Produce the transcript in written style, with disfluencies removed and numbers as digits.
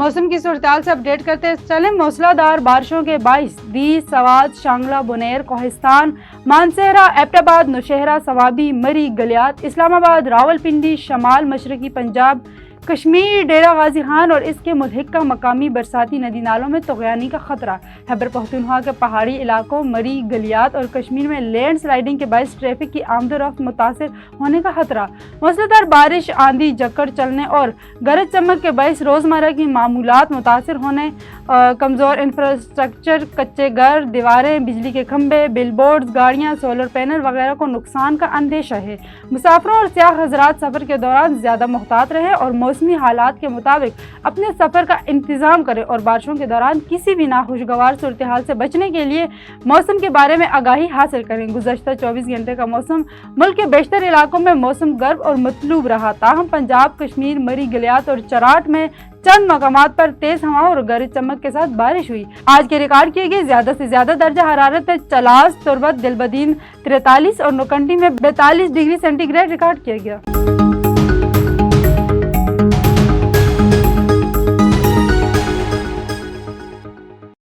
मौसम की सूरत से अपडेट करते चलें। मूसलाधार बारिशों के बाइस दी, सवात, शांगला, बुनेर, कोहिस्तान, मानसेहरा, एबटाबाद, नौशहरा, सवाबी, मरी, गलियात, इस्लामाबाद, रावलपिंडी, शमाल मशरकी पंजाब, कश्मीर, डेरा गाजी खान और इसके मुल्हिका मकामी बरसाती नदी नालों में तग़यानी का खतरा। खैबर पख्तूनख्वा के पहाड़ी इलाकों, मरी, गलियात और कश्मीर में लैंड स्लाइडिंग के बायस ट्रैफिक की आमदोरफ्त मुतासिर होने का खतरा। मूसलाधार बारिश, आंधी, झक्कड़ चलने और गरज चमक के बायस रोज़मर्रा की मामूलात मुतासिर होने, कमज़ोर इंफ्रास्ट्रक्चर, कच्चे घर, दीवारें, बिजली के खंभे, बिलबोर्ड्स, गाड़ियाँ, सोलर पैनल वगैरह को नुकसान का अंदेशा है। मुसाफिरों और सियाह हज़रात सफ़र के दौरान ज़्यादा मुहतात रहें और मौसमी हालात के मुताबिक अपने सफ़र का इंतज़ाम करें और बारिशों के दौरान किसी भी नाखुशगवार सूरत हाल से बचने के लिए मौसम के बारे में आगाही हासिल करें। गुज़श्ता 24 घंटे का मौसम मुल्क के बेशतर इलाकों में मौसम गर्म और मतलूब रहा, ताहम पंजाब, कश्मीर, मरी, गलियात और चराट में चंद मकामात पर तेज हवाओं और गरज चमक के साथ बारिश हुई। आज के रिकॉर्ड किए गए ज़्यादा से ज़्यादा दर्जा हरारत चलास, तुर्बत, दिलबदीन 43 और नोकंडी में 42 डिग्री सेंटीग्रेड रिकॉर्ड किया गया।